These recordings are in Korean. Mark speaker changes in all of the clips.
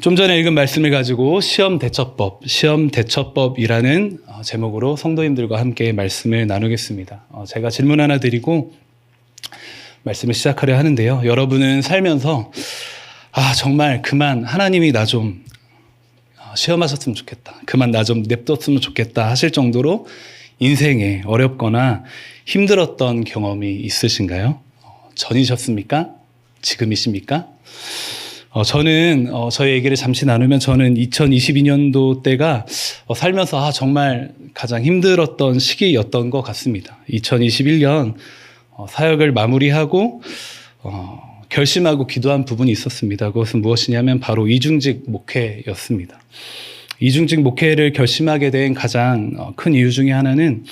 Speaker 1: 좀 전에 읽은 말씀을 가지고 시험 대처법이라는 제목으로 성도님들과 함께 말씀을 나누겠습니다. 제가 질문 하나 드리고 말씀을 시작하려 하는데요. 여러분은 살면서 정말 그만 하나님이 나 좀 시험하셨으면 좋겠다. 그만 나 좀 냅뒀으면 좋겠다 하실 정도로 인생에 어렵거나 힘들었던 경험이 있으신가요? 전이셨습니까? 지금이십니까? 저는 저의 얘기를 잠시 나누면 저는 2022년도 때가 살면서 정말 가장 힘들었던 시기였던 것 같습니다. 2021년 사역을 마무리하고 결심하고 기도한 부분이 있었습니다. 그것은 무엇이냐면 바로 이중직 목회였습니다. 이중직 목회를 결심하게 된 가장 큰 이유 중에 하나는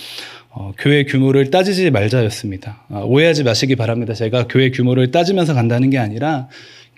Speaker 1: 교회 규모를 따지지 말자였습니다. 오해하지 마시기 바랍니다. 제가 교회 규모를 따지면서 간다는 게 아니라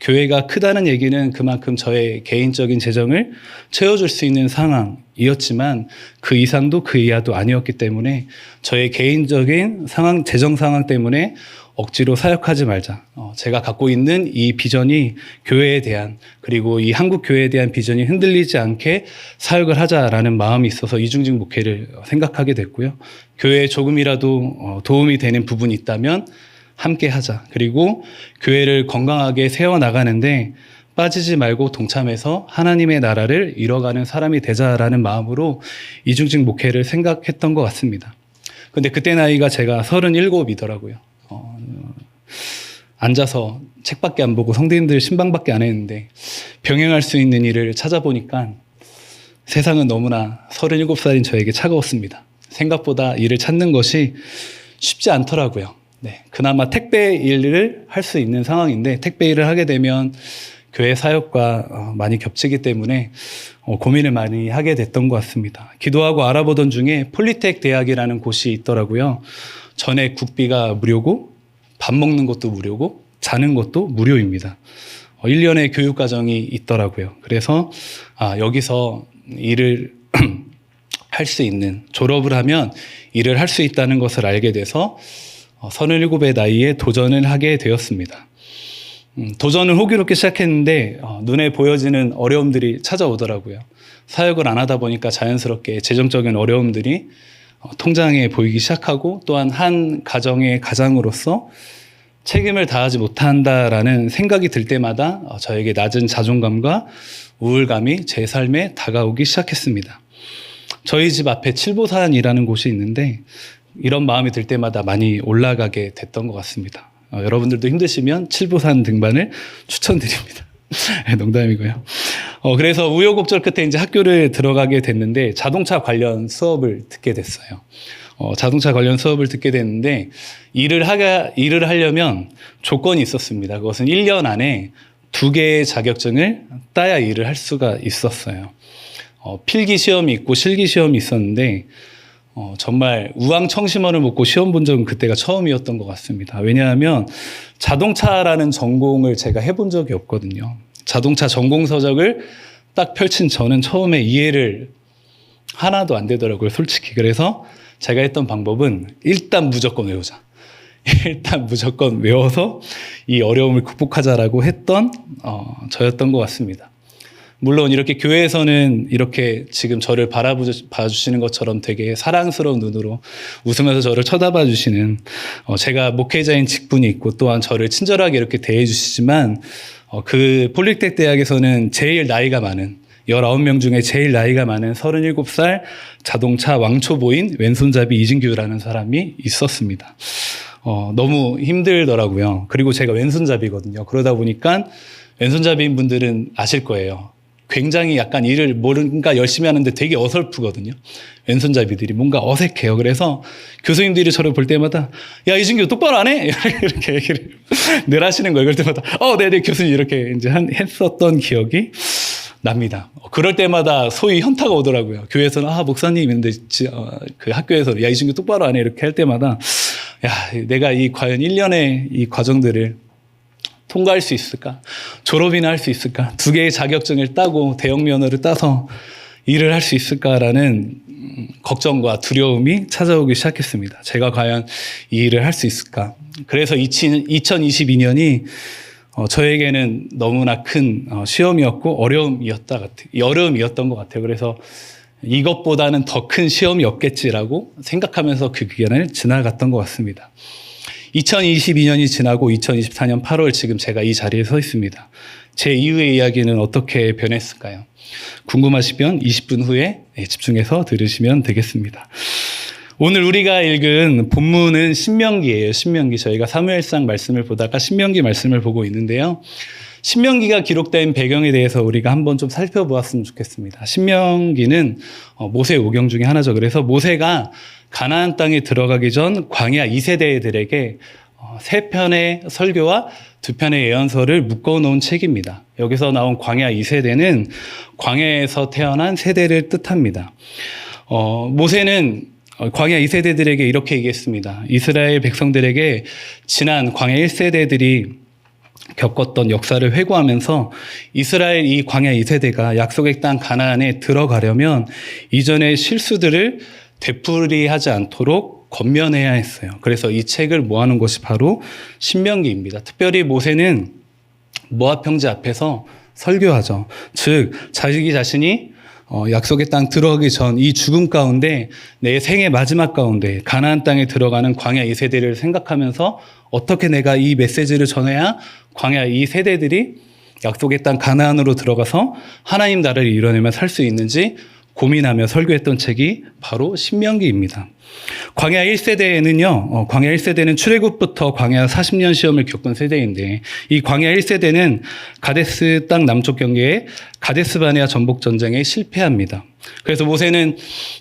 Speaker 1: 교회가 크다는 얘기는 그만큼 저의 개인적인 재정을 채워줄 수 있는 상황이었지만 그 이상도 그 이하도 아니었기 때문에 저의 개인적인 상황, 재정 상황 때문에 억지로 사역하지 말자. 제가 갖고 있는 이 비전이 교회에 대한 그리고 이 한국 교회에 대한 비전이 흔들리지 않게 사역을 하자라는 마음이 있어서 이중직 목회를 생각하게 됐고요. 교회에 조금이라도 도움이 되는 부분이 있다면 함께 하자. 그리고 교회를 건강하게 세워나가는데 빠지지 말고 동참해서 하나님의 나라를 이뤄가는 사람이 되자라는 마음으로 이중직 목회를 생각했던 것 같습니다. 근데 그때 나이가 제가 37이더라고요. 앉아서 책밖에 안 보고 성도님들 신방밖에 안 했는데 병행할 수 있는 일을 찾아보니까 세상은 너무나 37살인 저에게 차가웠습니다. 생각보다 일을 찾는 것이 쉽지 않더라고요. 그나마 택배 일을 할 수 있는 상황인데 택배 일을 하게 되면 교회 사역과 많이 겹치기 때문에 고민을 많이 하게 됐던 것 같습니다. 기도하고 알아보던 중에 폴리텍 대학이라는 곳이 있더라고요. 전에 국비가 무료고 밥 먹는 것도 무료고 자는 것도 무료입니다. 1년의 교육과정이 있더라고요. 그래서 여기서 일을 할 수 있는, 졸업을 하면 일을 할 수 있다는 것을 알게 돼서 37의 나이에 도전을 하게 되었습니다. 도전을 호기롭게 시작했는데 눈에 보여지는 어려움들이 찾아오더라고요. 사역을 안 하다 보니까 자연스럽게 재정적인 어려움들이 통장에 보이기 시작하고 또한 한 가정의 가장으로서 책임을 다하지 못한다라는 생각이 들 때마다 저에게 낮은 자존감과 우울감이 제 삶에 다가오기 시작했습니다. 저희 집 앞에 칠보산이라는 곳이 있는데 이런 마음이 들 때마다 많이 올라가게 됐던 것 같습니다. 여러분들도 힘드시면 칠보산 등반을 추천드립니다. 농담이고요. 그래서 우여곡절 끝에 이제 학교를 들어가게 됐는데 자동차 관련 수업을 듣게 됐어요. 자동차 관련 수업을 듣게 됐는데 일을 하려면 조건이 있었습니다. 그것은 1년 안에 2개의 자격증을 따야 일을 할 수가 있었어요. 필기 시험이 있고 실기 시험이 있었는데 정말 우왕청심원을 먹고 시험 본 적은 그때가 처음이었던 것 같습니다. 왜냐하면 자동차라는 전공을 제가 해본 적이 없거든요. 자동차 전공 서적을 딱 펼친 저는 처음에 이해를 하나도 안 되더라고요, 솔직히. 그래서 제가 했던 방법은 일단 무조건 외우자. 일단 무조건 외워서 이 어려움을 극복하자라고 했던 저였던 것 같습니다. 물론 이렇게 교회에서는 이렇게 지금 저를 봐주시는 것처럼 되게 사랑스러운 눈으로 웃으면서 저를 쳐다봐 주시는 제가 목회자인 직분이 있고 또한 저를 친절하게 이렇게 대해 주시지만 그 폴리텍 대학에서는 제일 나이가 많은 19명 중에 제일 나이가 많은 37살 자동차 왕초보인 왼손잡이 이진규라는 사람이 있었습니다. 너무 힘들더라고요. 그리고 제가 왼손잡이거든요. 그러다 보니까 왼손잡이인 분들은 아실 거예요. 굉장히 약간 일을 뭔가 열심히 하는데 되게 어설프거든요. 왼손잡이들이 뭔가 어색해요. 그래서 교수님들이 저를 볼 때마다 야, 이진규 똑바로 안 해? 이렇게 얘기를 늘 하시는 거예요. 그럴 때마다 네네 교수님 이렇게 이제 했었던 기억이 납니다. 그럴 때마다 소위 현타가 오더라고요. 교회에서는 목사님 있는데 그 학교에서 야, 이진규 똑바로 안 해? 이렇게 할 때마다 내가 과연 1년의 이 과정들을 통과할 수 있을까? 졸업이나 할 수 있을까? 2개의 자격증을 따고 대형 면허를 따서 일을 할 수 있을까라는 걱정과 두려움이 찾아오기 시작했습니다. 제가 과연 이 일을 할 수 있을까? 그래서 2022년이 저에게는 너무나 큰 시험이었고 어려움이었던 것 같아요. 그래서 이것보다는 더 큰 시험이 없겠지라고 생각하면서 그 기간을 지나갔던 것 같습니다. 2022년이 지나고 2024년 8월 지금 제가 이 자리에 서 있습니다. 제 이후의 이야기는 어떻게 변했을까요? 궁금하시면 20분 후에 집중해서 들으시면 되겠습니다. 오늘 우리가 읽은 본문은 신명기예요. 신명기. 저희가 사무엘상 말씀을 보다가 신명기 말씀을 보고 있는데요. 신명기가 기록된 배경에 대해서 우리가 한번 좀 살펴보았으면 좋겠습니다. 신명기는 모세 오경 중에 하나죠. 그래서 모세가 가나안 땅에 들어가기 전 광야 2세대들에게 3편의 설교와 2편의 예언서를 묶어놓은 책입니다. 여기서 나온 광야 2세대는 광야에서 태어난 세대를 뜻합니다. 모세는 광야 2세대들에게 이렇게 얘기했습니다. 이스라엘 백성들에게 지난 광야 1세대들이 겪었던 역사를 회고하면서 이스라엘 이 광야 2세대가 약속의 땅 가나안에 들어가려면 이전의 실수들을 되풀이하지 않도록 권면해야 했어요. 그래서 이 책을 모아놓은 것이 바로 신명기입니다. 특별히 모세는 모압 형제 앞에서 설교하죠. 즉 자기 자신이 약속의 땅 들어가기 전 이 죽음 가운데 내 생의 마지막 가운데 가나안 땅에 들어가는 광야 2세대를 생각하면서 어떻게 내가 이 메시지를 전해야 광야 2세대들이 약속의 땅 가나안으로 들어가서 하나님 나라를 이뤄내며 살 수 있는지 고민하며 설교했던 책이 바로 신명기입니다. 광야 1세대에는요, 광야 1세대는 출애굽부터 광야 40년 시험을 겪은 세대인데, 이 광야 1세대는 가데스 땅 남쪽 경계에 가데스 바네아 전복 전쟁에 실패합니다. 그래서 모세는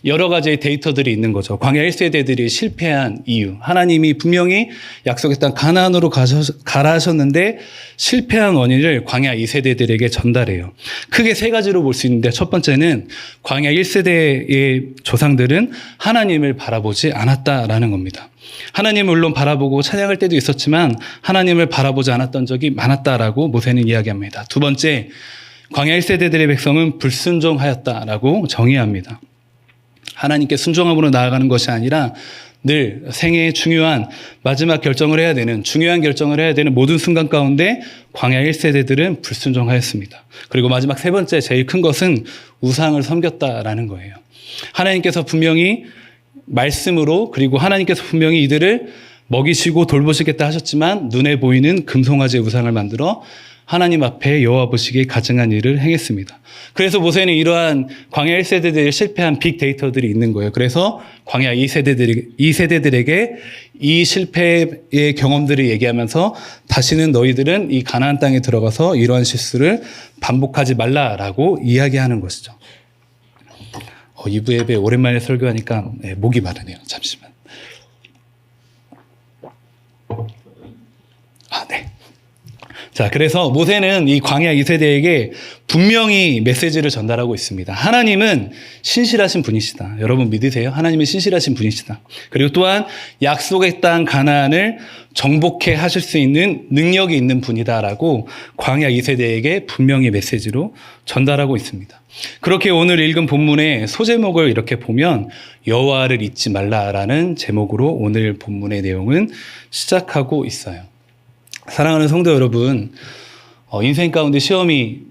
Speaker 1: 여러 가지의 데이터들이 있는 거죠. 광야 1세대들이 실패한 이유. 하나님이 분명히 약속의 땅 가나안으로 가라 하셨는데 실패한 원인을 광야 2세대들에게 전달해요. 크게 3가지로 볼 수 있는데 첫 번째는 광야 1세대의 조상들은 하나님을 바라보지 않았다라는 겁니다. 하나님을 물론 바라보고 찬양할 때도 있었지만 하나님을 바라보지 않았던 적이 많았다라고 모세는 이야기합니다. 두 번째, 광야 1세대들의 백성은 불순종하였다라고 정의합니다. 하나님께 순종함으로 나아가는 것이 아니라 늘 생애의 중요한 마지막 결정을 해야 되는 중요한 결정을 해야 되는 모든 순간 가운데 광야 1세대들은 불순종하였습니다. 그리고 마지막 3번째 제일 큰 것은 우상을 섬겼다라는 거예요. 하나님께서 분명히 말씀으로 그리고 하나님께서 분명히 이들을 먹이시고 돌보시겠다 하셨지만 눈에 보이는 금송아지 우상을 만들어 하나님 앞에 여호와 보시기에 가증한 일을 행했습니다. 그래서 모세는 이러한 광야 1세대들의 실패한 빅데이터들이 있는 거예요. 그래서 광야 2세대들에게 이 실패의 경험들을 얘기하면서 다시는 너희들은 이 가나안 땅에 들어가서 이러한 실수를 반복하지 말라라고 이야기하는 것이죠. 2부 예배 오랜만에 설교하니까 목이 마르네요. 잠시만. 네. 자, 그래서 모세는 이 광야 2세대에게 분명히 메시지를 전달하고 있습니다. 하나님은 신실하신 분이시다. 여러분 믿으세요? 하나님은 신실하신 분이시다. 그리고 또한 약속의 땅 가나안을 정복해 하실 수 있는 능력이 있는 분이다라고 광야 2세대에게 분명히 메시지로 전달하고 있습니다. 그렇게 오늘 읽은 본문의 소제목을 이렇게 보면 여호와를 잊지 말라라는 제목으로 오늘 본문의 내용은 시작하고 있어요. 사랑하는 성도 여러분, 인생 가운데 시험이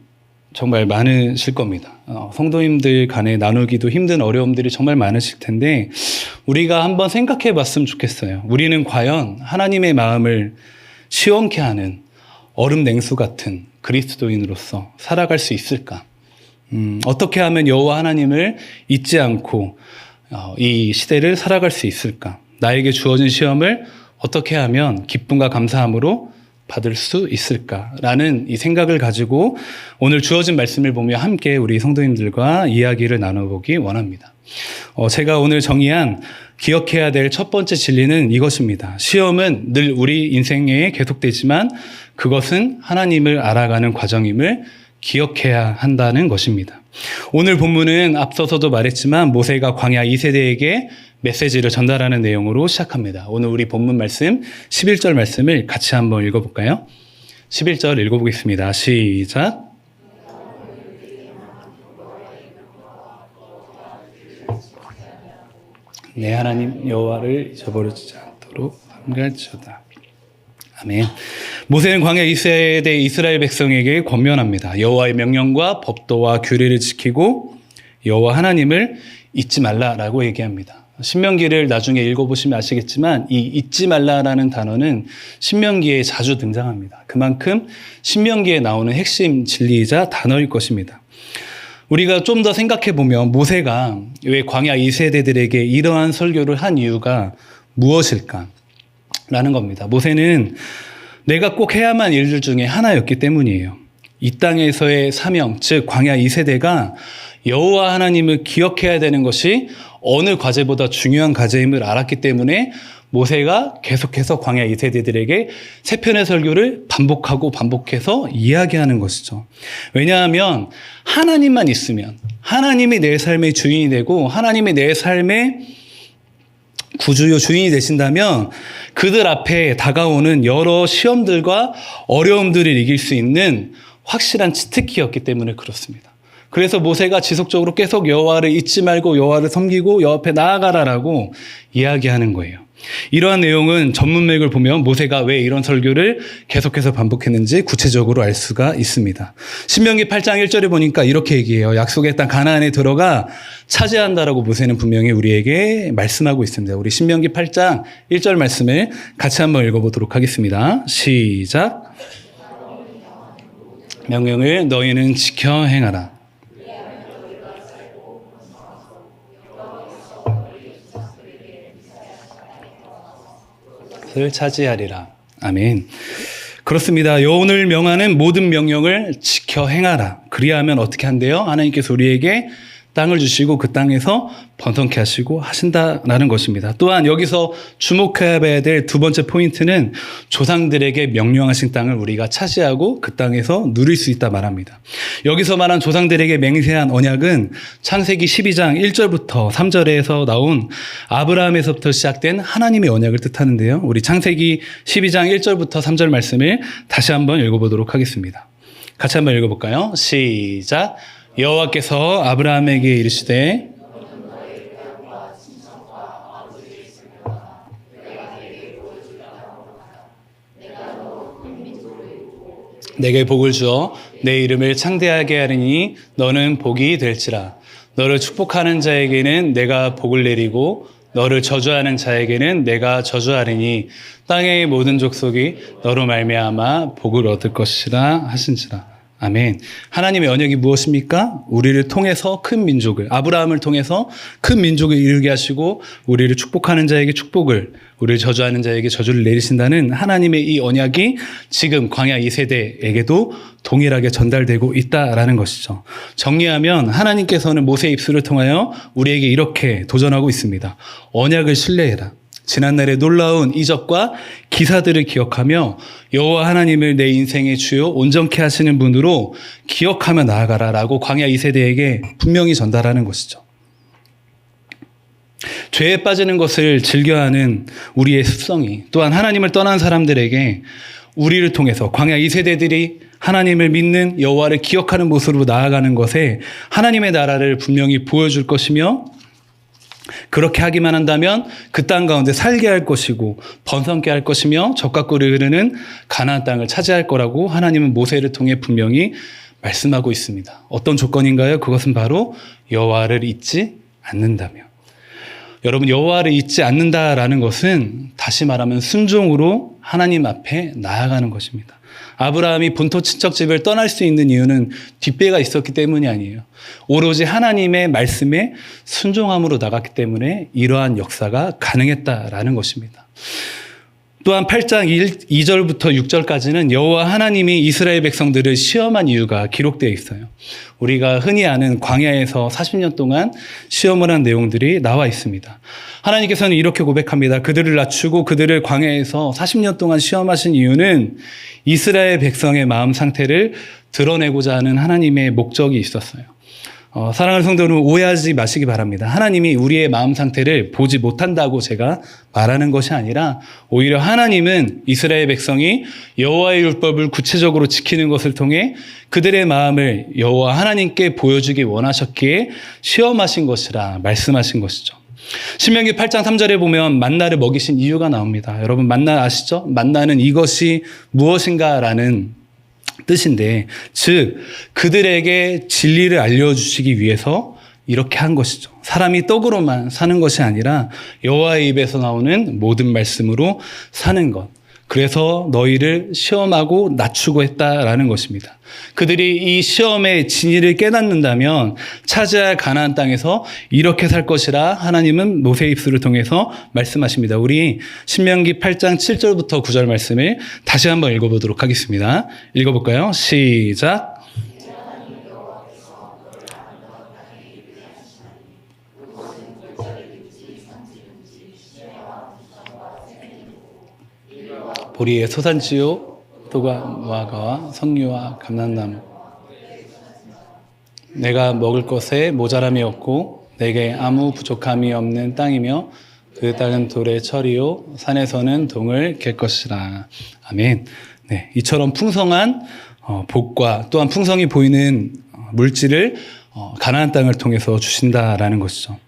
Speaker 1: 정말 많으실 겁니다. 성도님들 간에 나누기도 힘든 어려움들이 정말 많으실 텐데 우리가 한번 생각해 봤으면 좋겠어요. 우리는 과연 하나님의 마음을 시원케 하는 얼음 냉수 같은 그리스도인으로서 살아갈 수 있을까? 어떻게 하면 여호와 하나님을 잊지 않고 이 시대를 살아갈 수 있을까? 나에게 주어진 시험을 어떻게 하면 기쁨과 감사함으로 받을 수 있을까라는 이 생각을 가지고 오늘 주어진 말씀을 보며 함께 우리 성도님들과 이야기를 나눠보기 원합니다. 제가 오늘 정의한 기억해야 될 첫 번째 진리는 이것입니다. 시험은 늘 우리 인생에 계속되지만 그것은 하나님을 알아가는 과정임을 기억해야 한다는 것입니다. 오늘 본문은 앞서서도 말했지만 모세가 광야 2세대에게 메시지를 전달하는 내용으로 시작합니다. 오늘 우리 본문 말씀 11절 말씀을 같이 한번 읽어볼까요? 11절 읽어보겠습니다. 시작. 내 하나님 여호와를 잊어버리지 않도록 삼갈지어다. 아멘. 모세는 광야 2세대 이스라엘 백성에게 권면합니다. 여호와의 명령과 법도와 규례를 지키고 여호와 하나님을 잊지 말라라고 얘기합니다. 신명기를 나중에 읽어보시면 아시겠지만 이 잊지 말라라는 단어는 신명기에 자주 등장합니다. 그만큼 신명기에 나오는 핵심 진리이자 단어일 것입니다. 우리가 좀 더 생각해 보면 모세가 왜 광야 2세대들에게 이러한 설교를 한 이유가 무엇일까? 라는 겁니다. 모세는 내가 꼭 해야만 할 일들 중에 하나였기 때문이에요. 이 땅에서의 사명, 즉 광야 2세대가 여호와 하나님을 기억해야 되는 것이 어느 과제보다 중요한 과제임을 알았기 때문에 모세가 계속해서 광야 2세대들에게 세 편의 설교를 반복하고 반복해서 이야기하는 것이죠. 왜냐하면 하나님만 있으면, 하나님이 내 삶의 주인이 되고 하나님이 내 삶의 구주요 주인이 되신다면 그들 앞에 다가오는 여러 시험들과 어려움들을 이길 수 있는 확실한 치트키였기 때문에 그렇습니다. 그래서 모세가 지속적으로 계속 여호와를 잊지 말고 여호와를 섬기고 여호와 앞에 나아가라라고 이야기하는 거예요. 이러한 내용은 전문맥을 보면 모세가 왜 이런 설교를 계속해서 반복했는지 구체적으로 알 수가 있습니다. 신명기 8장 1절에 보니까 이렇게 얘기해요. 약속의 땅 가나안에 들어가 차지한다라고 모세는 분명히 우리에게 말씀하고 있습니다. 우리 신명기 8장 1절 말씀을 같이 한번 읽어보도록 하겠습니다. 시작. 명령을 너희는 지켜 행하라. 을 차지하리라. 아멘. 그렇습니다. 오늘 명하는 모든 명령을 지켜 행하라. 그리하면 어떻게 한대요? 하나님께서 우리에게 땅을 주시고 그 땅에서 번성케 하시고 하신다라는 것입니다. 또한 여기서 주목해야 될 두 번째 포인트는 조상들에게 명령하신 땅을 우리가 차지하고 그 땅에서 누릴 수 있다 말합니다. 여기서 말한 조상들에게 맹세한 언약은 창세기 12장 1절부터 3절에서 나온 아브라함에서부터 시작된 하나님의 언약을 뜻하는데요. 우리 창세기 12장 1절부터 3절 말씀을 다시 한번 읽어보도록 하겠습니다. 같이 한번 읽어볼까요? 시작. 여호와께서 아브라함에게 이르시되 내게 복을 주어 내 이름을 창대하게 하리니 너는 복이 될지라. 너를 축복하는 자에게는 내가 복을 내리고 너를 저주하는 자에게는 내가 저주하리니 땅의 모든 족속이 너로 말미암아 복을 얻을 것이라 하신지라. 아멘. 하나님의 언약이 무엇입니까? 우리를 통해서 큰 민족을, 아브라함을 통해서 큰 민족을 이루게 하시고 우리를 축복하는 자에게 축복을, 우리를 저주하는 자에게 저주를 내리신다는 하나님의 이 언약이 지금 광야 2세대에게도 동일하게 전달되고 있다라는 것이죠. 정리하면 하나님께서는 모세의 입술을 통하여 우리에게 이렇게 도전하고 있습니다. 언약을 신뢰해라. 지난날의 놀라운 이적과 기사들을 기억하며 여호와 하나님을 내 인생의 주요 온전케 하시는 분으로 기억하며 나아가라라고 광야 2세대에게 분명히 전달하는 것이죠. 죄에 빠지는 것을 즐겨하는 우리의 습성이 또한 하나님을 떠난 사람들에게 우리를 통해서 광야 2세대들이 하나님을 믿는 여호와를 기억하는 모습으로 나아가는 것에 하나님의 나라를 분명히 보여줄 것이며 그렇게 하기만 한다면 그 땅 가운데 살게 할 것이고 번성케 할 것이며 젖과 꿀이 흐르는 가나안 땅을 차지할 거라고 하나님은 모세를 통해 분명히 말씀하고 있습니다. 어떤 조건인가요? 그것은 바로 여호와를 잊지 않는다며. 여러분, 여호와를 잊지 않는다라는 것은 다시 말하면 순종으로 하나님 앞에 나아가는 것입니다. 아브라함이 본토 친척집을 떠날 수 있는 이유는 뒷배가 있었기 때문이 아니에요. 오로지 하나님의 말씀에 순종함으로 나갔기 때문에 이러한 역사가 가능했다라는 것입니다. 또한 8장 2절부터 6절까지는 여호와 하나님이 이스라엘 백성들을 시험한 이유가 기록되어 있어요. 우리가 흔히 아는 광야에서 40년 동안 시험을 한 내용들이 나와 있습니다. 하나님께서는 이렇게 고백합니다. 그들을 낮추고 그들을 광야에서 40년 동안 시험하신 이유는 이스라엘 백성의 마음 상태를 드러내고자 하는 하나님의 목적이 있었어요. 사랑하는 성도 여러분, 오해하지 마시기 바랍니다. 하나님이 우리의 마음 상태를 보지 못한다고 제가 말하는 것이 아니라 오히려 하나님은 이스라엘 백성이 여호와의 율법을 구체적으로 지키는 것을 통해 그들의 마음을 여호와 하나님께 보여주기 원하셨기에 시험하신 것이라 말씀하신 것이죠. 신명기 8장 3절에 보면 만나를 먹이신 이유가 나옵니다. 여러분 만나 아시죠? 만나는 이것이 무엇인가라는 뜻인데, 즉 그들에게 진리를 알려주시기 위해서 이렇게 한 것이죠. 사람이 떡으로만 사는 것이 아니라 여호와의 입에서 나오는 모든 말씀으로 사는 것. 그래서 너희를 시험하고 낮추고 했다라는 것입니다. 그들이 이 시험의 진리를 깨닫는다면 차지할 가나안 땅에서 이렇게 살 것이라 하나님은 모세의 입술을 통해서 말씀하십니다. 우리 신명기 8장 7절부터 9절 말씀을 다시 한번 읽어보도록 하겠습니다. 읽어볼까요? 시작. 보리의 소산지요 무화과와 석류와 감람나무. 내가 먹을 것에 모자람이 없고 내게 아무 부족함이 없는 땅이며 그 땅은 돌의 철이요 산에서는 동을 갤 것이라. 아멘. 네, 이처럼 풍성한 복과 또한 풍성히 보이는 물질을 가나안 땅을 통해서 주신다라는 것이죠.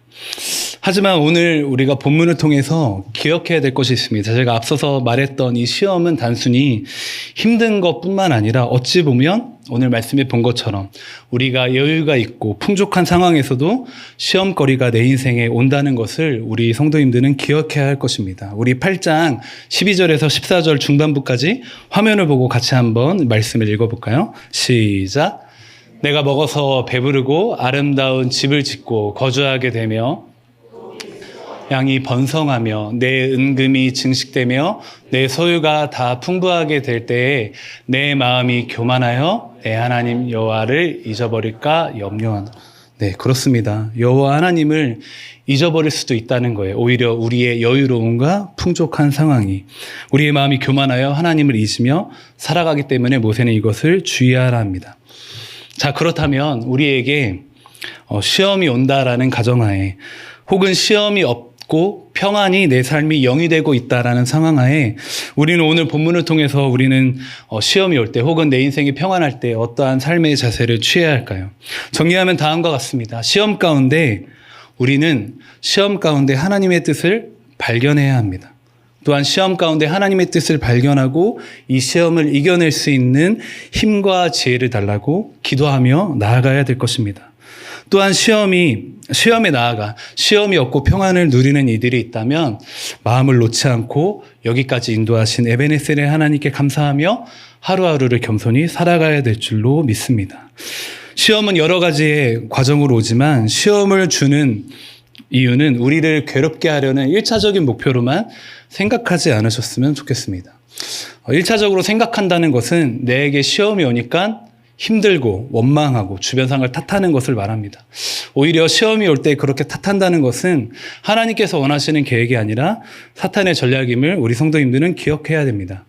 Speaker 1: 하지만 오늘 우리가 본문을 통해서 기억해야 될 것이 있습니다. 제가 앞서서 말했던 이 시험은 단순히 힘든 것뿐만 아니라 어찌 보면 오늘 말씀에 본 것처럼 우리가 여유가 있고 풍족한 상황에서도 시험거리가 내 인생에 온다는 것을 우리 성도님들은 기억해야 할 것입니다. 우리 8장 12절에서 14절 중반부까지 화면을 보고 같이 한번 말씀을 읽어볼까요? 시작. 내가 먹어서 배부르고 아름다운 집을 짓고 거주하게 되며 양이 번성하며 내 은금이 증식되며 내 소유가 다 풍부하게 될 때에 내 마음이 교만하여 내 하나님 여호와를 잊어버릴까 염려하노라. 네, 그렇습니다. 여호와 하나님을 잊어버릴 수도 있다는 거예요. 오히려 우리의 여유로움과 풍족한 상황이 우리의 마음이 교만하여 하나님을 잊으며 살아가기 때문에 모세는 이것을 주의하라 합니다. 자, 그렇다면 우리에게 시험이 온다라는 가정하에 혹은 시험이 없고 평안히 내 삶이 영위되고 있다라는 상황하에 우리는 오늘 본문을 통해서 우리는 시험이 올 때 혹은 내 인생이 평안할 때 어떠한 삶의 자세를 취해야 할까요? 정리하면 다음과 같습니다. 우리는 시험 가운데 하나님의 뜻을 발견해야 합니다. 또한 시험 가운데 하나님의 뜻을 발견하고 이 시험을 이겨낼 수 있는 힘과 지혜를 달라고 기도하며 나아가야 될 것입니다. 또한 시험에 나아가 시험이 없고 평안을 누리는 이들이 있다면 마음을 놓지 않고 여기까지 인도하신 에베네셀의 하나님께 감사하며 하루하루를 겸손히 살아가야 될 줄로 믿습니다. 시험은 여러 가지의 과정으로 오지만 시험을 주는 이유는 우리를 괴롭게 하려는 1차적인 목표로만 생각하지 않으셨으면 좋겠습니다. 1차적으로 생각한다는 것은 내게 시험이 오니까 힘들고 원망하고 주변 상을 탓하는 것을 말합니다. 오히려 시험이 올 때 그렇게 탓한다는 것은 하나님께서 원하시는 계획이 아니라 사탄의 전략임을 우리 성도님들은 기억해야 됩니다.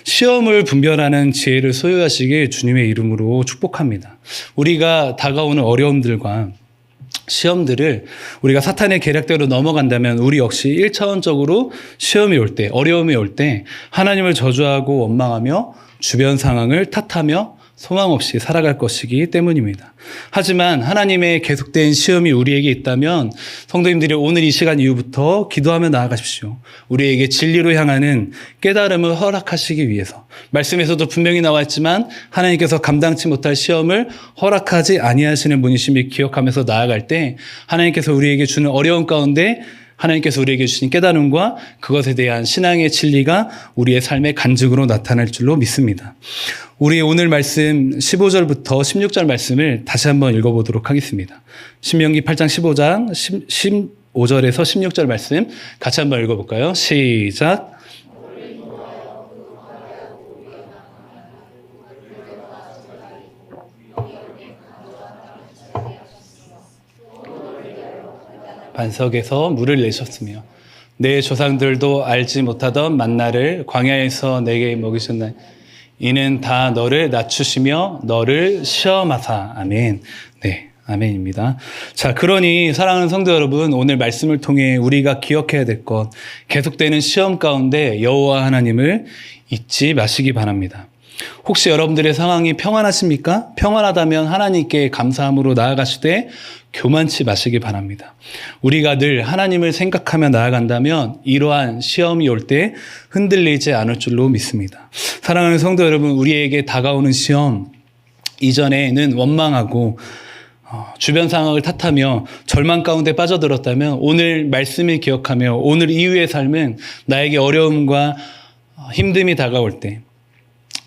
Speaker 1: 시험을 분별하는 지혜를 소유하시길 주님의 이름으로 축복합니다. 우리가 다가오는 어려움들과 시험들을 우리가 사탄의 계략대로 넘어간다면 우리 역시 1차원적으로 시험이 올 때, 어려움이 올 때 하나님을 저주하고 원망하며 주변 상황을 탓하며 소망 없이 살아갈 것이기 때문입니다. 하지만 하나님의 계속된 시험이 우리에게 있다면 성도님들이 오늘 이 시간 이후부터 기도하며 나아가십시오. 우리에게 진리로 향하는 깨달음을 허락하시기 위해서. 말씀에서도 분명히 나와 있지만 하나님께서 감당치 못할 시험을 허락하지 아니하시는 분이심을 기억하면서 나아갈 때 하나님께서 우리에게 주는 어려움 가운데 하나님께서 우리에게 주신 깨달음과 그것에 대한 신앙의 진리가 우리의 삶의 간증으로 나타날 줄로 믿습니다. 우리 오늘 말씀 15절부터 16절 말씀을 다시 한번 읽어보도록 하겠습니다. 신명기 8장 15절에서 16절 말씀 같이 한번 읽어볼까요? 시작. 반석에서 물을 내셨으며 내 조상들도 알지 못하던 만나를 광야에서 내게 먹이셨나니 이는 다 너를 낮추시며 너를 시험하사. 아멘. 네, 아멘입니다. 자, 그러니 사랑하는 성도 여러분, 오늘 말씀을 통해 우리가 기억해야 될 것, 계속되는 시험 가운데 여호와 하나님을 잊지 마시기 바랍니다. 혹시 여러분들의 상황이 평안하십니까? 평안하다면 하나님께 감사함으로 나아가시되 교만치 마시기 바랍니다. 우리가 늘 하나님을 생각하며 나아간다면 이러한 시험이 올 때 흔들리지 않을 줄로 믿습니다. 사랑하는 성도 여러분, 우리에게 다가오는 시험, 이전에는 원망하고 주변 상황을 탓하며 절망 가운데 빠져들었다면 오늘 말씀을 기억하며 오늘 이후의 삶은 나에게 어려움과 힘듦이 다가올 때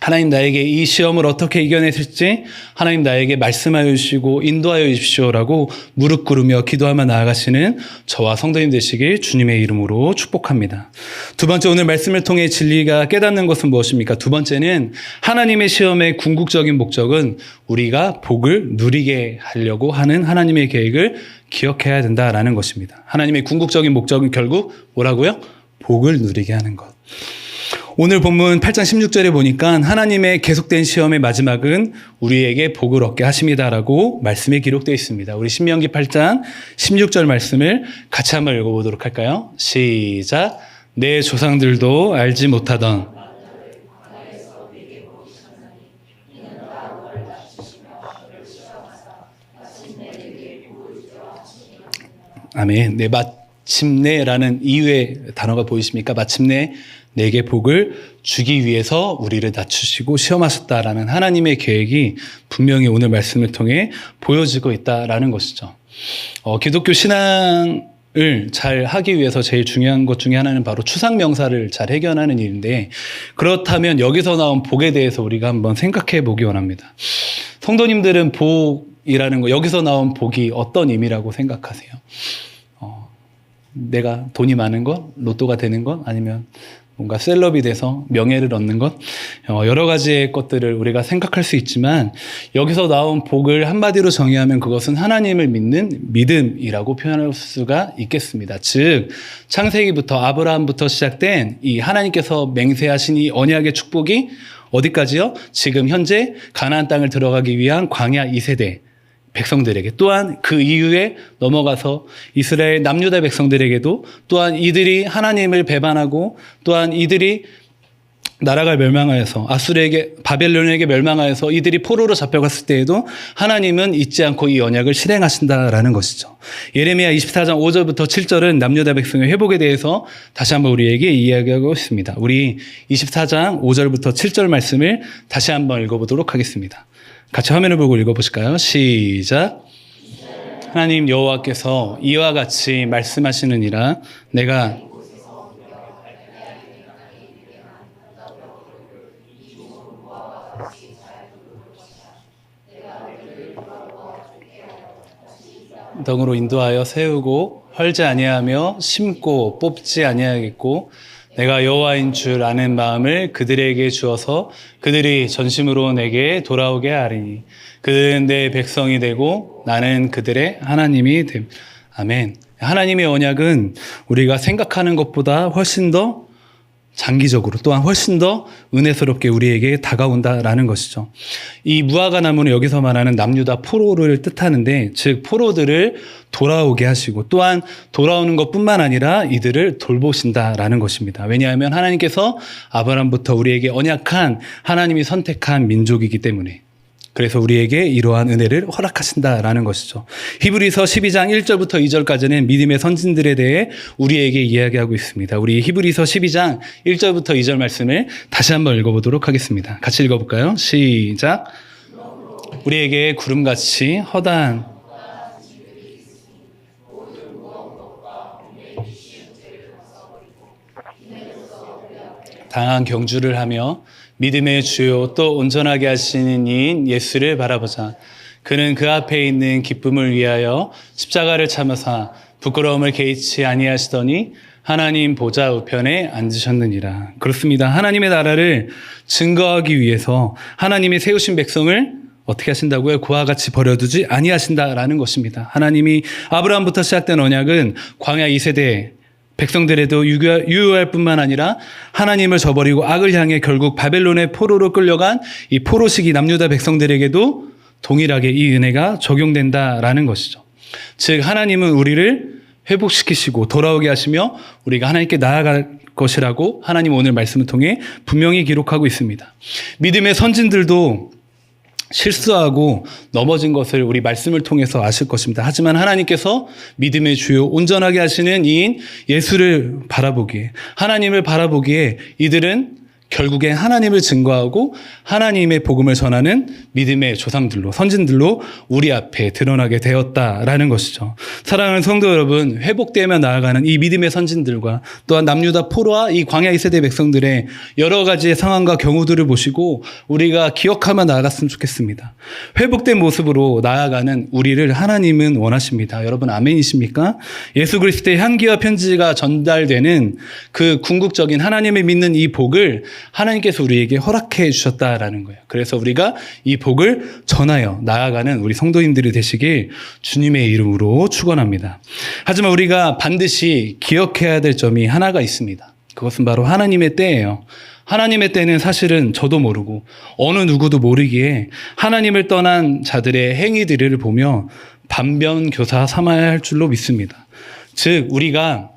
Speaker 1: 하나님 나에게 이 시험을 어떻게 이겨냈을지 하나님 나에게 말씀하여 주시고 인도하여 주십시오라고 무릎 꿇으며 기도하며 나아가시는 저와 성도님 되시길 주님의 이름으로 축복합니다. 두 번째, 오늘 말씀을 통해 진리가 깨닫는 것은 무엇입니까? 두 번째는 하나님의 시험의 궁극적인 목적은 우리가 복을 누리게 하려고 하는 하나님의 계획을 기억해야 된다라는 것입니다. 하나님의 궁극적인 목적은 결국 뭐라고요? 복을 누리게 하는 것. 오늘 본문 8장 16절에 보니까 하나님의 계속된 시험의 마지막은 우리에게 복을 얻게 하십니다라고 말씀에 기록되어 있습니다. 우리 신명기 8장 16절 말씀을 같이 한번 읽어보도록 할까요? 시작. 내 조상들도 알지 못하던 아멘. 네, 마침내라는 이유의 단어가 보이십니까? 마침내 내게 복을 주기 위해서 우리를 낮추시고 시험하셨다라는 하나님의 계획이 분명히 오늘 말씀을 통해 보여지고 있다라는 것이죠. 기독교 신앙을 잘 하기 위해서 제일 중요한 것 중에 하나는 바로 추상명사를 잘 해결하는 일인데, 그렇다면 여기서 나온 복에 대해서 우리가 한번 생각해 보기 원합니다. 성도님들은 복이라는 거, 여기서 나온 복이 어떤 의미라고 생각하세요? 내가 돈이 많은 것, 로또가 되는 것, 아니면 뭔가 셀럽이 돼서 명예를 얻는 것, 여러 가지의 것들을 우리가 생각할 수 있지만 여기서 나온 복을 한마디로 정의하면 그것은 하나님을 믿는 믿음이라고 표현할 수가 있겠습니다. 즉 창세기부터 아브라함부터 시작된 이 하나님께서 맹세하신 이 언약의 축복이 어디까지요? 지금 현재 가나안 땅을 들어가기 위한 광야 2세대 백성들에게, 또한 그 이후에 넘어가서 이스라엘 남유다 백성들에게도, 또한 이들이 하나님을 배반하고 또한 이들이 나라가 멸망하여서 아수르에게, 바벨론에게 멸망하여서 이들이 포로로 잡혀갔을 때에도 하나님은 잊지 않고 이 언약을 실행하신다라는 것이죠. 예레미야 24장 5절부터 7절은 남유다 백성의 회복에 대해서 다시 한번 우리에게 이야기하고 있습니다. 우리 24장 5절부터 7절 말씀을 다시 한번 읽어보도록 하겠습니다. 같이 화면을 보고 읽어보실까요? 시작. 하나님 여호와께서 이와 같이 말씀하시느니라. 내가 덩으로 인도하여 세우고 헐지 아니하며 심고 뽑지 아니하겠고, 내가 여호와인 줄 아는 마음을 그들에게 주어서 그들이 전심으로 내게 돌아오게 하리니 그들은 내 백성이 되고 나는 그들의 하나님이 됨. 아멘. 하나님의 언약은 우리가 생각하는 것보다 훨씬 더 장기적으로, 또한 훨씬 더 은혜스럽게 우리에게 다가온다라는 것이죠. 이 무화과 나무는 여기서 말하는 남유다 포로를 뜻하는데, 즉 포로들을 돌아오게 하시고 또한 돌아오는 것뿐만 아니라 이들을 돌보신다라는 것입니다. 왜냐하면 하나님께서 아브라함부터 우리에게 언약한, 하나님이 선택한 민족이기 때문에, 그래서 우리에게 이러한 은혜를 허락하신다라는 것이죠. 히브리서 12장 1절부터 2절까지는 믿음의 선진들에 대해 우리에게 이야기하고 있습니다. 우리 히브리서 12장 1절부터 2절 말씀을 다시 한번 읽어보도록 하겠습니다. 같이 읽어볼까요? 시작. 우리에게 구름같이 허다한 당한 경주를 하며 믿음의 주요 또 온전하게 하시는 이인 예수를 바라보자. 그는 그 앞에 있는 기쁨을 위하여 십자가를 참으사 부끄러움을 개의치 아니하시더니 하나님 보좌 우편에 앉으셨느니라. 그렇습니다. 하나님의 나라를 증거하기 위해서 하나님이 세우신 백성을 어떻게 하신다고요? 그와 같이 버려두지 아니하신다라는 것입니다. 하나님이 아브라함부터 시작된 언약은 광야 2세대 백성들에도 유효할 뿐만 아니라 하나님을 저버리고 악을 향해 결국 바벨론의 포로로 끌려간 이 포로 시기 남유다 백성들에게도 동일하게 이 은혜가 적용된다라는 것이죠. 즉 하나님은 우리를 회복시키시고 돌아오게 하시며 우리가 하나님께 나아갈 것이라고 하나님 오늘 말씀을 통해 분명히 기록하고 있습니다. 믿음의 선진들도 실수하고 넘어진 것을 우리 말씀을 통해서 아실 것입니다. 하지만 하나님께서 믿음의 주요 온전하게 하시는 이인 예수를 바라보기에, 하나님을 바라보기에 이들은 결국엔 하나님을 증거하고 하나님의 복음을 전하는 믿음의 조상들로, 선진들로 우리 앞에 드러나게 되었다라는 것이죠. 사랑하는 성도 여러분, 회복되며 나아가는 이 믿음의 선진들과 또한 남유다 포로와 이 광야 2세대 백성들의 여러 가지의 상황과 경우들을 보시고 우리가 기억하며 나아갔으면 좋겠습니다. 회복된 모습으로 나아가는 우리를 하나님은 원하십니다. 여러분 아멘이십니까? 예수 그리스도의 향기와 편지가 전달되는 그 궁극적인 하나님을 믿는 이 복을 하나님께서 우리에게 허락해 주셨다라는 거예요. 그래서 우리가 이 복을 전하여 나아가는 우리 성도님들이 되시길 주님의 이름으로 축원합니다. 하지만 우리가 반드시 기억해야 될 점이 하나가 있습니다. 그것은 바로 하나님의 때예요. 하나님의 때는 사실은 저도 모르고 어느 누구도 모르기에 하나님을 떠난 자들의 행위들을 보며 반면교사 삼아야 할 줄로 믿습니다. 즉 우리가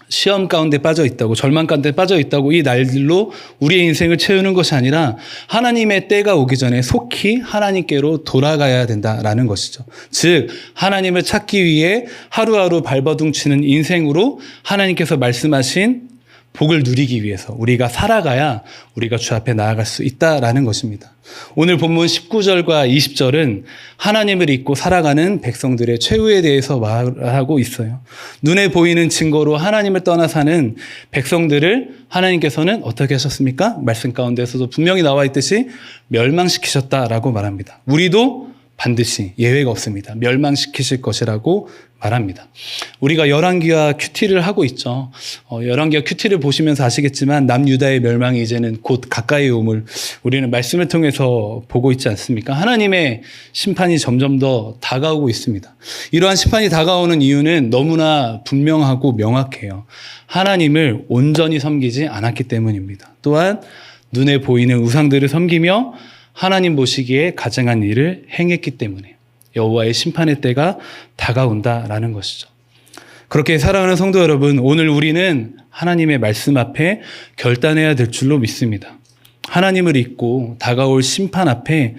Speaker 1: 시험 가운데 빠져 있다고, 절망 가운데 빠져 있다고 이 날들로 우리의 인생을 채우는 것이 아니라 하나님의 때가 오기 전에 속히 하나님께로 돌아가야 된다라는 것이죠. 즉 하나님을 찾기 위해 하루하루 발버둥치는 인생으로 하나님께서 말씀하신 복을 누리기 위해서 우리가 살아가야 우리가 주 앞에 나아갈 수 있다라는 것입니다. 오늘 본문 19절과 20절은 하나님을 잊고 살아가는 백성들의 최후에 대해서 말하고 있어요. 눈에 보이는 증거로 하나님을 떠나 사는 백성들을 하나님께서는 어떻게 하셨습니까? 말씀 가운데서도 분명히 나와 있듯이 멸망시키셨다라고 말합니다. 우리도 반드시 예외가 없습니다. 멸망시키실 것이라고 말합니다. 우리가 열왕기와 큐티를 하고 있죠. 열왕기와 큐티를 보시면서 아시겠지만 남유다의 멸망이 이제는 곧 가까이 오물 우리는 말씀을 통해서 보고 있지 않습니까? 하나님의 심판이 점점 더 다가오고 있습니다. 이러한 심판이 다가오는 이유는 너무나 분명하고 명확해요. 하나님을 온전히 섬기지 않았기 때문입니다. 또한 눈에 보이는 우상들을 섬기며 하나님 보시기에 가증한 일을 행했기 때문에 여호와의 심판의 때가 다가온다라는 것이죠. 그렇게 사랑하는 성도 여러분, 오늘 우리는 하나님의 말씀 앞에 결단해야 될 줄로 믿습니다. 하나님을 잊고 다가올 심판 앞에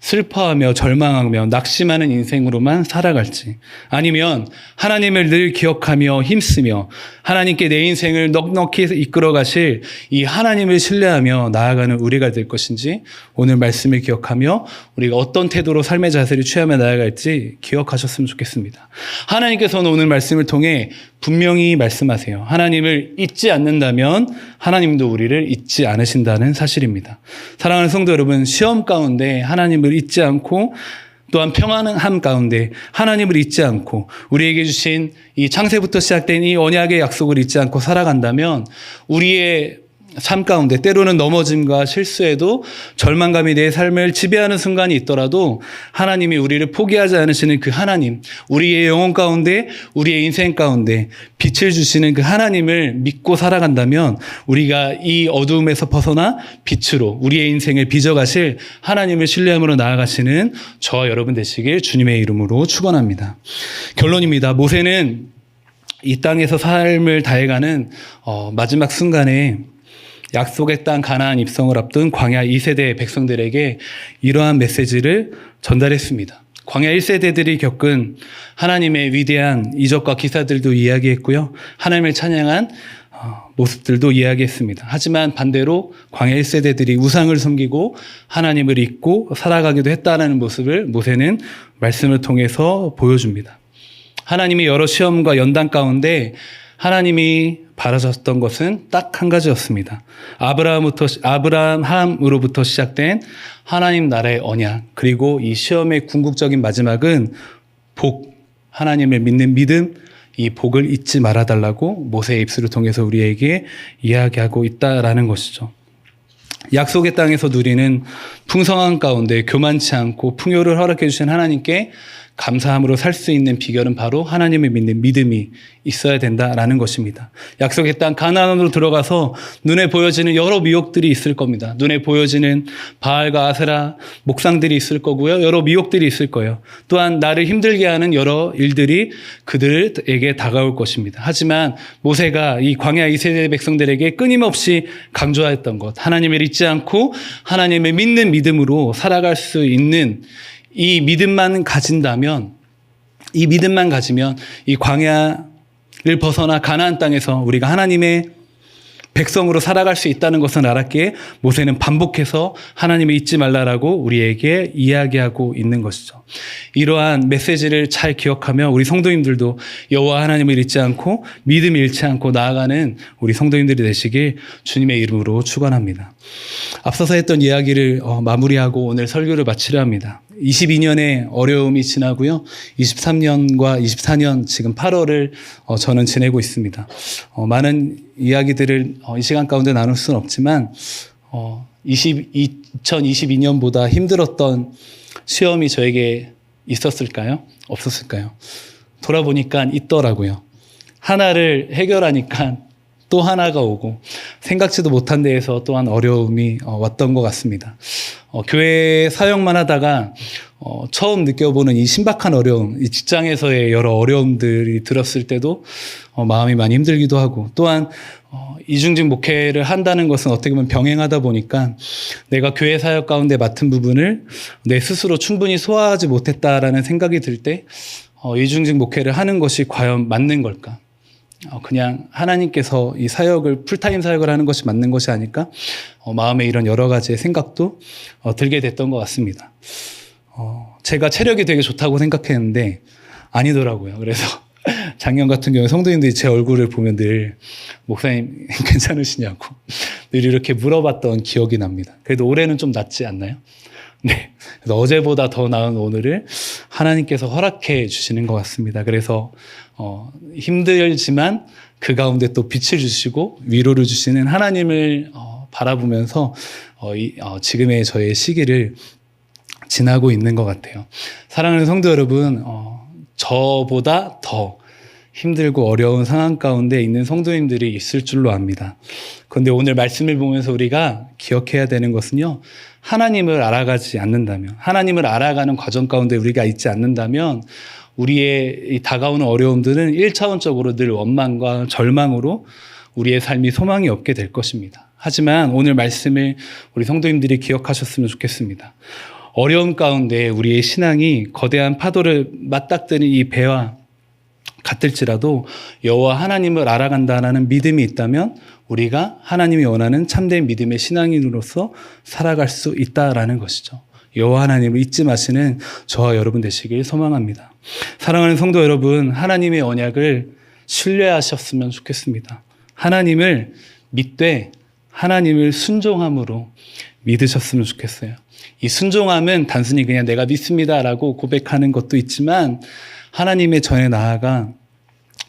Speaker 1: 슬퍼하며 절망하며 낙심하는 인생으로만 살아갈지, 아니면 하나님을 늘 기억하며 힘쓰며 하나님께 내 인생을 넉넉히 이끌어 가실 이 하나님을 신뢰하며 나아가는 우리가 될 것인지, 오늘 말씀을 기억하며 우리가 어떤 태도로 삶의 자세를 취하며 나아갈지 기억하셨으면 좋겠습니다. 하나님께서는 오늘 말씀을 통해 분명히 말씀하세요. 하나님을 잊지 않는다면 하나님도 우리를 잊지 않으신다는 사실입니다. 사랑하는 성도 여러분, 시험 가운데 하나님을 잊지 않고 또한 평안함 가운데 하나님을 잊지 않고 우리에게 주신 이 창세부터 시작된 이 언약의 약속을 잊지 않고 살아간다면 우리의 삶 가운데 때로는 넘어짐과 실수에도 절망감이 내 삶을 지배하는 순간이 있더라도 하나님이 우리를 포기하지 않으시는 그 하나님, 우리의 영혼 가운데, 우리의 인생 가운데 빛을 주시는 그 하나님을 믿고 살아간다면 우리가 이 어두움에서 벗어나 빛으로 우리의 인생을 빚어가실 하나님을 신뢰함으로 나아가시는 저와 여러분 되시길 주님의 이름으로 축원합니다. 결론입니다. 모세는 이 땅에서 삶을 다해가는 마지막 순간에 약속의 땅 가나안 입성을 앞둔 광야 2세대 백성들에게 이러한 메시지를 전달했습니다. 광야 1세대들이 겪은 하나님의 위대한 이적과 기사들도 이야기했고요. 하나님을 찬양한 모습들도 이야기했습니다. 하지만 반대로 광야 1세대들이 우상을 섬기고 하나님을 잊고 살아가기도 했다는 모습을 모세는 말씀을 통해서 보여줍니다. 하나님이 여러 시험과 연단 가운데 하나님이 바라셨던 것은 딱 한 가지였습니다. 아브라함으로부터 시작된 하나님 나라의 언약, 그리고 이 시험의 궁극적인 마지막은 복, 하나님을 믿는 믿음, 이 복을 잊지 말아달라고 모세의 입술을 통해서 우리에게 이야기하고 있다라는 것이죠. 약속의 땅에서 누리는 풍성한 가운데 교만치 않고 풍요를 허락해 주신 하나님께 감사함으로 살 수 있는 비결은 바로 하나님을 믿는 믿음이 있어야 된다라는 것입니다. 약속의 땅 가나안으로 들어가서 눈에 보여지는 여러 미혹들이 있을 겁니다. 눈에 보여지는 바알과 아세라 목상들이 있을 거고요. 여러 미혹들이 있을 거예요. 또한 나를 힘들게 하는 여러 일들이 그들에게 다가올 것입니다. 하지만 모세가 이 광야 이스라엘 백성들에게 끊임없이 강조했던 것, 하나님을 잊지 않고 하나님을 믿는 믿음으로 살아갈 수 있는 이 믿음만 가진다면, 이 믿음만 가지면 이 광야를 벗어나 가나안 땅에서 우리가 하나님의 백성으로 살아갈 수 있다는 것을 알았기에 모세는 반복해서 하나님을 잊지 말라라고 우리에게 이야기하고 있는 것이죠. 이러한 메시지를 잘 기억하며 우리 성도님들도 여호와 하나님을 잊지 않고 믿음을 잃지 않고 나아가는 우리 성도님들이 되시길 주님의 이름으로 축원합니다. 앞서서 했던 이야기를 마무리하고 오늘 설교를 마치려 합니다. 22년의 어려움이 지나고요. 23년과 24년 지금 8월을 저는 지내고 있습니다. 많은 이야기들을 이 시간 가운데 나눌 수는 없지만 2022년보다 힘들었던 시험이 저에게 있었을까요? 없었을까요? 돌아보니까 있더라고요. 하나를 해결하니까 또 하나가 오고 생각지도 못한 데에서 또한 어려움이 왔던 것 같습니다. 교회 사역만 하다가 처음 느껴보는 이 신박한 어려움, 이 직장에서의 여러 어려움들이 들었을 때도 마음이 많이 힘들기도 하고, 또한 이중직 목회를 한다는 것은 어떻게 보면 병행하다 보니까 내가 교회 사역 가운데 맡은 부분을 내 스스로 충분히 소화하지 못했다라는 생각이 들 때 이중직 목회를 하는 것이 과연 맞는 걸까? 그냥 하나님께서 이 사역을 풀타임 사역을 하는 것이 맞는 것이 아닐까? 마음에 이런 여러 가지의 생각도 들게 됐던 것 같습니다. 제가 체력이 되게 좋다고 생각했는데 아니더라고요. 그래서 작년 같은 경우에 성도님들이 제 얼굴을 보면 늘 목사님 괜찮으시냐고 늘 이렇게 물어봤던 기억이 납니다. 그래도 올해는 좀 낫지 않나요? 네. 그래서 어제보다 더 나은 오늘을 하나님께서 허락해 주시는 것 같습니다. 그래서 힘들지만 그 가운데 또 빛을 주시고 위로를 주시는 하나님을 바라보면서 지금의 저의 시기를 지나고 있는 것 같아요. 사랑하는 성도 여러분, 저보다 더 힘들고 어려운 상황 가운데 있는 성도님들이 있을 줄로 압니다. 그런데 오늘 말씀을 보면서 우리가 기억해야 되는 것은요, 하나님을 알아가지 않는다면, 하나님을 알아가는 과정 가운데 우리가 있지 않는다면 우리의 이 다가오는 어려움들은 1차원적으로 늘 원망과 절망으로 우리의 삶이 소망이 없게 될 것입니다. 하지만 오늘 말씀을 우리 성도님들이 기억하셨으면 좋겠습니다. 어려움 가운데 우리의 신앙이 거대한 파도를 맞닥뜨는 이 배와 같을지라도 여호와 하나님을 알아간다는 믿음이 있다면 우리가 하나님이 원하는 참된 믿음의 신앙인으로서 살아갈 수 있다라는 것이죠. 여호와 하나님을 잊지 마시는 저와 여러분 되시길 소망합니다. 사랑하는 성도 여러분, 하나님의 언약을 신뢰하셨으면 좋겠습니다. 하나님을 믿되 하나님을 순종함으로 믿으셨으면 좋겠어요. 이 순종함은 단순히 그냥 내가 믿습니다라고 고백하는 것도 있지만 하나님의 전에 나아가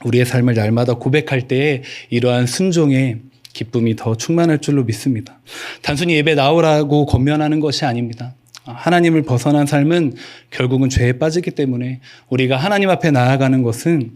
Speaker 1: 우리의 삶을 날마다 고백할 때에 이러한 순종의 기쁨이 더 충만할 줄로 믿습니다. 단순히 예배 나오라고 권면하는 것이 아닙니다. 하나님을 벗어난 삶은 결국은 죄에 빠지기 때문에 우리가 하나님 앞에 나아가는 것은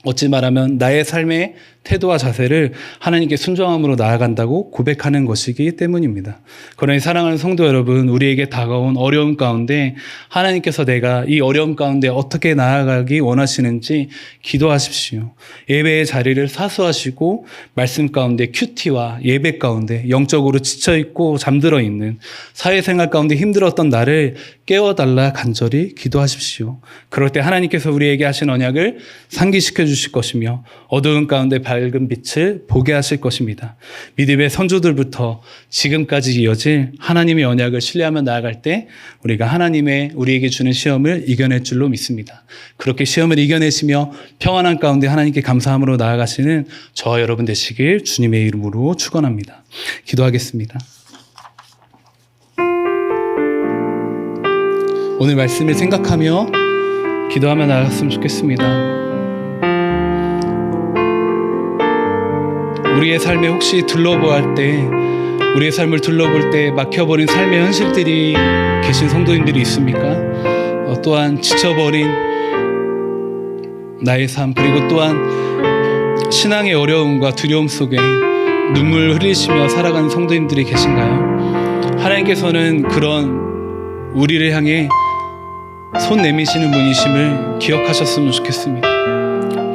Speaker 1: 어찌 말하면 나의 삶의 태도와 자세를 하나님께 순종함으로 나아간다고 고백하는 것이기 때문입니다. 그러니 사랑하는 성도 여러분, 우리에게 다가온 어려움 가운데 하나님께서 내가 이 어려움 가운데 어떻게 나아가기 원하시는지 기도하십시오. 예배의 자리를 사수하시고 말씀 가운데 큐티와 예배 가운데 영적으로 지쳐있고 잠들어 있는 사회생활 가운데 힘들었던 나를 깨워달라 간절히 기도하십시오. 그럴 때 하나님께서 우리에게 하신 언약을 상기시켜 주실 것이며 어두운 가운데 밝은 빛을 보게 하실 것입니다. 믿음의 선조들부터 지금까지 이어질 하나님의 언약을 신뢰하며 나아갈 때 우리가 하나님의 우리에게 주는 시험을 이겨낼 줄로 믿습니다. 그렇게 시험을 이겨내시며 평안한 가운데 하나님께 감사함으로 나아가시는 저와 여러분 되시길 주님의 이름으로 축원합니다. 기도하겠습니다. 오늘 말씀을 생각하며 기도하며 나아갔으면 좋겠습니다. 우리의 삶에 혹시 둘러보할 때, 우리의 삶을 둘러볼 때 막혀버린 삶의 현실들이 계신 성도님들이 있습니까? 또한 지쳐버린 나의 삶, 그리고 또한 신앙의 어려움과 두려움 속에 눈물 흘리시며 살아가는 성도님들이 계신가요? 하나님께서는 그런 우리를 향해 손 내미시는 분이심을 기억하셨으면 좋겠습니다.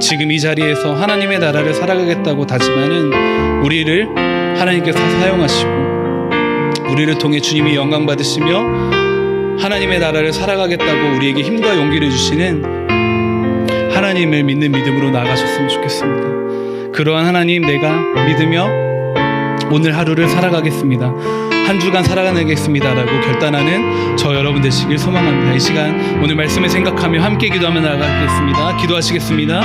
Speaker 1: 지금 이 자리에서 하나님의 나라를 살아가겠다고 다짐하는 우리를 하나님께서 사용하시고, 우리를 통해 주님이 영광 받으시며 하나님의 나라를 살아가겠다고 우리에게 힘과 용기를 주시는 하나님을 믿는 믿음으로 나아가셨으면 좋겠습니다. 그러한 하나님, 내가 믿으며 오늘 하루를 살아가겠습니다, 한 주간 살아가겠습니다 라고 결단하는 저 여러분 되시길 소망합니다. 이 시간 오늘 말씀을 생각하며 함께 기도하며 나아가겠습니다. 기도하시겠습니다.